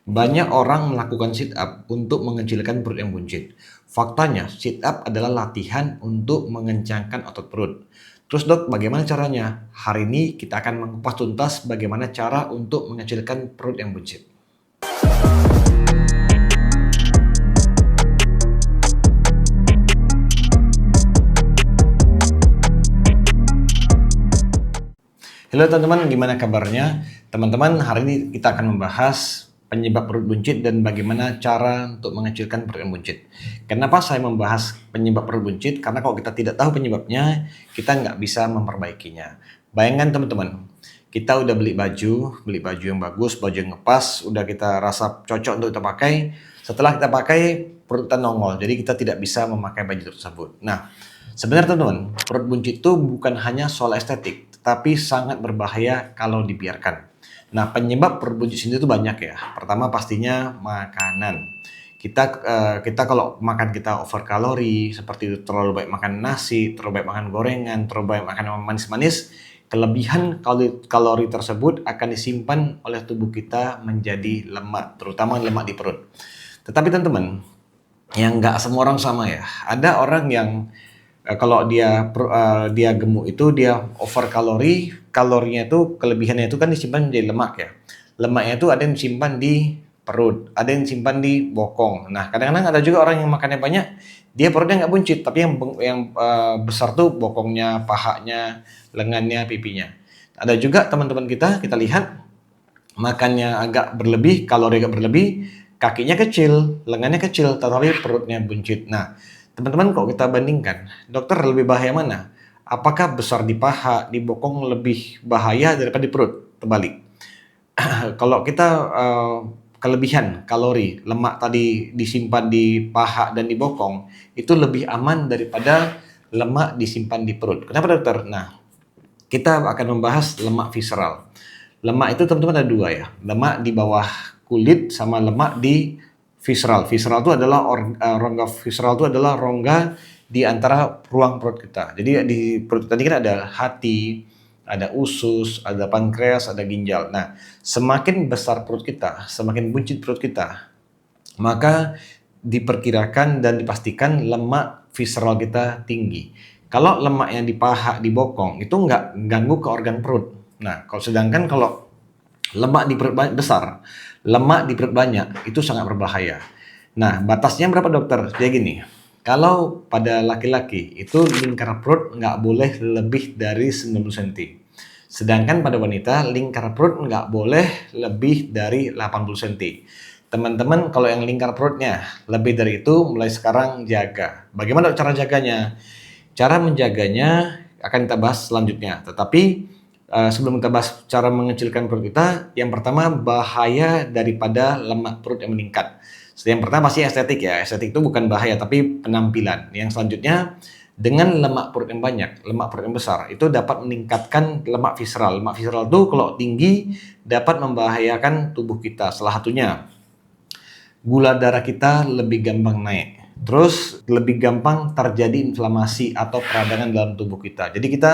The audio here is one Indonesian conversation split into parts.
Banyak orang melakukan sit up untuk mengecilkan perut yang buncit. Faktanya, sit up adalah latihan untuk mengencangkan otot perut. Terus dok, bagaimana caranya? Hari ini kita akan mengupas tuntas bagaimana cara untuk mengecilkan perut yang buncit. Halo teman-teman, gimana kabarnya? Teman-teman, hari ini kita akan membahas penyebab perut buncit dan bagaimana cara untuk mengecilkan perut yang buncit. Kenapa saya membahas penyebab perut buncit? Karena kalau kita tidak tahu penyebabnya, kita nggak bisa memperbaikinya. Bayangkan teman-teman, kita udah beli baju yang bagus, baju yang ngepas, udah kita rasa cocok untuk kita pakai. Setelah kita pakai, perut kita nongol, jadi kita tidak bisa memakai baju tersebut. Nah, sebenarnya teman-teman, perut buncit itu bukan hanya soal estetik, tetapi sangat berbahaya kalau dibiarkan. Nah, penyebab perut buncit sendiri itu banyak ya. Pertama pastinya makanan. Kita kalau makan kita over kalori, seperti itu terlalu banyak makan nasi, terlalu banyak makan gorengan, terlalu banyak makan manis-manis, kelebihan kalori tersebut akan disimpan oleh tubuh kita menjadi lemak, terutama lemak di perut. Tetapi teman-teman, yang nggak semua orang sama ya. Ada orang yang kalau dia gemuk itu dia over kalori, kalorinya itu kelebihannya itu kan disimpan menjadi lemak ya. Lemaknya itu ada yang disimpan di perut, ada yang disimpan di bokong. Nah, kadang-kadang ada juga orang yang makannya banyak, dia perutnya nggak buncit, tapi yang besar tuh bokongnya, pahanya, lengannya, pipinya. Ada juga teman-teman kita lihat makannya agak berlebih, kalori agak berlebih, kakinya kecil, lengannya kecil, tetapi perutnya buncit. Nah, teman-teman kalau kita bandingkan, dokter lebih bahaya mana? Apakah besar di paha, di bokong lebih bahaya daripada di perut? Terbalik. Kalau kita kelebihan kalori, lemak tadi disimpan di paha dan di bokong, itu lebih aman daripada lemak disimpan di perut. Kenapa dokter? Nah, kita akan membahas lemak visceral. Lemak itu teman-teman ada dua ya, lemak di bawah kulit sama lemak di visceral. Visceral itu adalah rongga visceral itu adalah rongga di antara ruang perut kita. Jadi di perut tadi kan ada hati, ada usus, ada pankreas, ada ginjal. Nah, semakin besar perut kita, semakin buncit perut kita, maka diperkirakan dan dipastikan lemak visceral kita tinggi. Kalau lemak yang di paha, di bokong, itu nggak ganggu ke organ perut. Nah, sedangkan kalau lemak di perut besar, lemak di perut banyak, itu sangat berbahaya. Nah, batasnya berapa dokter? Jadi gini, kalau pada laki-laki itu lingkar perut nggak boleh lebih dari 90 cm. Sedangkan pada wanita lingkar perut nggak boleh lebih dari 80 cm. Teman-teman kalau yang lingkar perutnya lebih dari itu mulai sekarang jaga. Bagaimana cara jaganya? Cara menjaganya akan kita bahas selanjutnya. Tetapi sebelum kita bahas cara mengecilkan perut kita, yang pertama bahaya daripada lemak perut yang meningkat. Yang pertama pasti estetik ya. Estetik itu bukan bahaya tapi penampilan. Yang selanjutnya dengan lemak perut yang banyak, lemak perut yang besar itu dapat meningkatkan lemak visceral. Lemak visceral itu kalau tinggi dapat membahayakan tubuh kita. Salah satunya gula darah kita lebih gampang naik. Terus lebih gampang terjadi inflamasi atau peradangan dalam tubuh kita. Jadi kita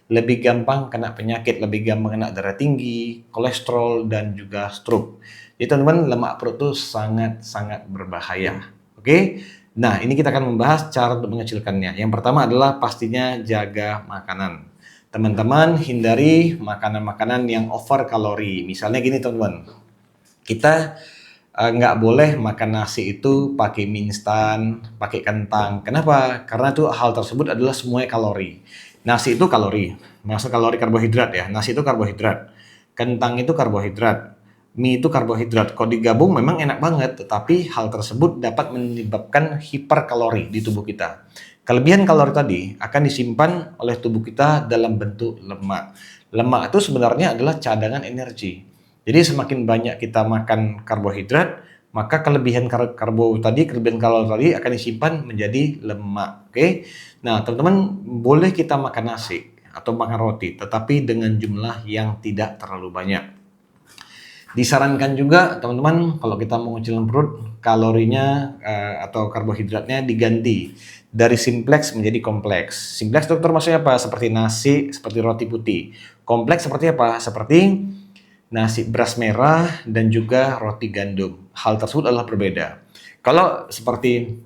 lebih gampang kena penyakit, lebih gampang kena darah tinggi, kolesterol, dan juga stroke. Jadi teman-teman, lemak perut itu sangat-sangat berbahaya. Oke? Nah, ini kita akan membahas cara untuk mengecilkannya. Yang pertama adalah pastinya jaga makanan. Teman-teman, hindari makanan-makanan yang over kalori. Misalnya gini teman-teman, kita nggak boleh makan nasi itu pakai mie instan, pakai kentang. Kenapa? Karena itu hal tersebut adalah semuanya kalori. Nasi itu kalori, maksud kalori karbohidrat ya. Nasi itu karbohidrat, kentang itu karbohidrat, mie itu karbohidrat. Kalau digabung memang enak banget, tetapi hal tersebut dapat menyebabkan hiperkalori di tubuh kita. Kelebihan kalori tadi akan disimpan oleh tubuh kita dalam bentuk lemak. Lemak itu sebenarnya adalah cadangan energi. Jadi semakin banyak kita makan karbohidrat, maka kelebihan kelebihan kalori tadi akan disimpan menjadi lemak. Oke. Nah, teman-teman boleh kita makan nasi atau makan roti, tetapi dengan jumlah yang tidak terlalu banyak. Disarankan juga teman-teman kalau kita mau ngecilin perut, kalorinya atau karbohidratnya diganti dari simplex menjadi kompleks. Simplex dokter maksudnya apa? Seperti nasi, seperti roti putih. Kompleks seperti apa? Seperti nasi beras merah dan juga roti gandum. Hal tersebut adalah berbeda. Kalau seperti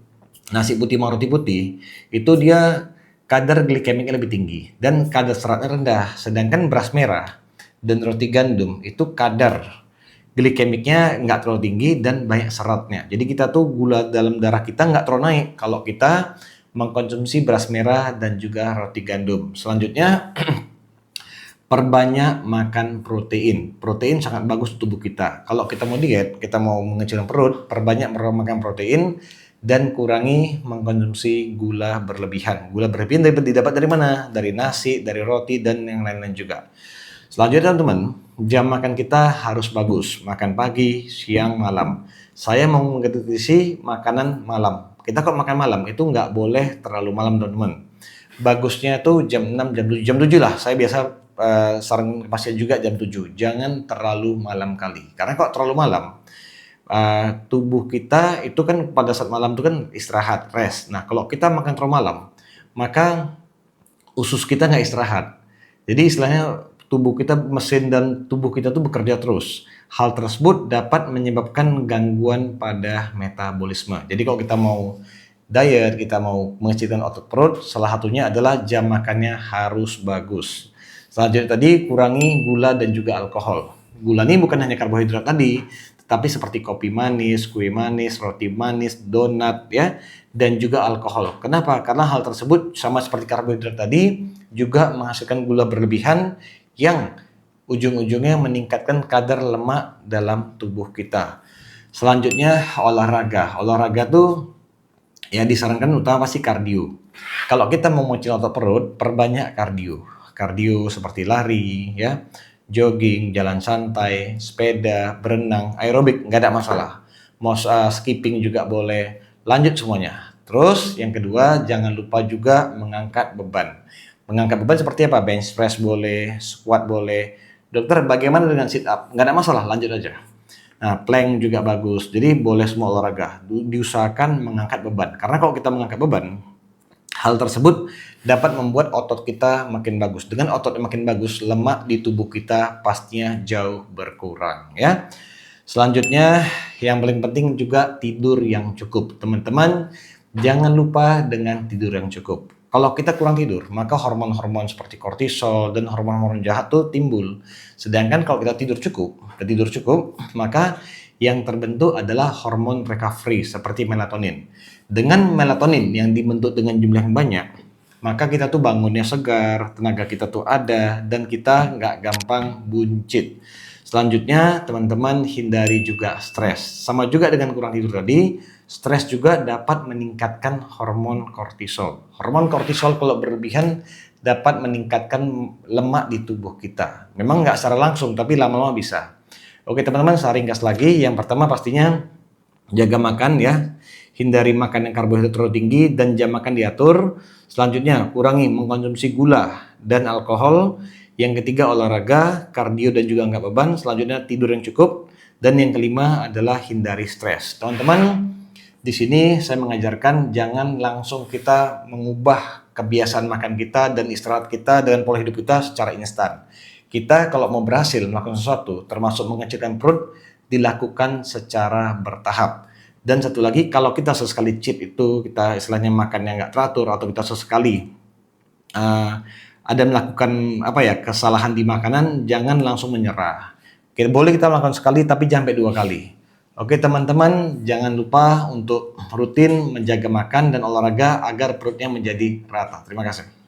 nasi putih sama roti putih, itu dia kadar glikemiknya lebih tinggi dan kadar seratnya rendah. Sedangkan beras merah dan roti gandum itu kadar glikemiknya nggak terlalu tinggi dan banyak seratnya. Jadi kita tuh gula dalam darah kita nggak terlalu naik kalau kita mengkonsumsi beras merah dan juga roti gandum. Selanjutnya, perbanyak makan protein. Protein sangat bagus untuk tubuh kita. Kalau kita mau diet, kita mau mengecilkan perut, perbanyak makan protein dan kurangi mengkonsumsi gula berlebihan. Gula berlebihan didapat dari mana? Dari nasi, dari roti, dan yang lain-lain juga. Selanjutnya teman-teman, jam makan kita harus bagus. Makan pagi, siang, malam. Saya mau mengkritisi makanan malam. Kita kalau makan malam itu nggak boleh terlalu malam teman-teman. Bagusnya tuh jam 6, jam 7 lah. Saya biasa saran pasien juga jam 7. Jangan terlalu malam kali. Karena kalau terlalu malam, tubuh kita itu kan pada saat malam itu kan istirahat, rest. Nah, kalau kita makan terlalu malam, maka usus kita nggak istirahat. Jadi istilahnya tubuh kita, mesin dan tubuh kita tuh bekerja terus. Hal tersebut dapat menyebabkan gangguan pada metabolisme. Jadi kalau kita mau diet, kita mau mengecilkan otot perut, salah satunya adalah jam makannya harus bagus. Selanjutnya tadi kurangi gula dan juga alkohol. Gula ini bukan hanya karbohidrat tadi, tetapi seperti kopi manis, kue manis, roti manis, donat ya, dan juga alkohol. Kenapa? Karena hal tersebut sama seperti karbohidrat tadi juga menghasilkan gula berlebihan yang ujung-ujungnya meningkatkan kadar lemak dalam tubuh kita. Selanjutnya olahraga. Olahraga tuh ya disarankan utama pasti kardio. Kalau kita mau mengecil otot perut, perbanyak kardio. Kardio seperti lari, ya, jogging, jalan santai, sepeda, berenang, aerobik, nggak ada masalah. Mau skipping juga boleh, lanjut semuanya. Terus yang kedua, jangan lupa juga mengangkat beban. Mengangkat beban seperti apa? Bench press boleh, squat boleh. Dokter, bagaimana dengan sit up? Nggak ada masalah, lanjut aja. Nah, plank juga bagus. Jadi boleh semua olahraga. Diusahakan mengangkat beban. Karena kalau kita mengangkat beban, hal tersebut dapat membuat otot kita makin bagus. Dengan otot yang makin bagus, lemak di tubuh kita pastinya jauh berkurang ya. Selanjutnya, yang paling penting juga tidur yang cukup. Teman-teman, jangan lupa dengan tidur yang cukup. Kalau kita kurang tidur, maka hormon-hormon seperti kortisol dan hormon-hormon jahat tuh timbul. Sedangkan kalau kita tidur cukup, maka yang terbentuk adalah hormon recovery seperti melatonin. Dengan melatonin yang dibentuk dengan jumlah yang banyak, maka kita tuh bangunnya segar, tenaga kita tuh ada, dan kita nggak gampang buncit. Selanjutnya, teman-teman hindari juga stres. Sama juga dengan kurang tidur tadi, stres juga dapat meningkatkan hormon kortisol. Hormon kortisol kalau berlebihan dapat meningkatkan lemak di tubuh kita. Memang nggak secara langsung, tapi lama-lama bisa. Oke teman-teman, saya ringkas lagi. Yang pertama pastinya jaga makan ya. Hindari makan yang karbohidrat terlalu tinggi dan jam makan diatur. Selanjutnya, kurangi mengkonsumsi gula dan alkohol. Yang ketiga, olahraga, kardio dan juga angkat beban. Selanjutnya, tidur yang cukup. Dan yang kelima adalah hindari stres. Teman-teman, di sini saya mengajarkan jangan langsung kita mengubah kebiasaan makan kita dan istirahat kita dengan pola hidup kita secara instan. Kita kalau mau berhasil melakukan sesuatu, termasuk mengecilkan perut, dilakukan secara bertahap. Dan satu lagi, kalau kita sesekali cheat itu, kita istilahnya makan yang nggak teratur, atau kita sesekali ada melakukan kesalahan di makanan, jangan langsung menyerah. Boleh kita melakukan sekali, tapi jangan sampai 2 kali. Oke teman-teman, jangan lupa untuk rutin menjaga makan dan olahraga agar perutnya menjadi rata. Terima kasih.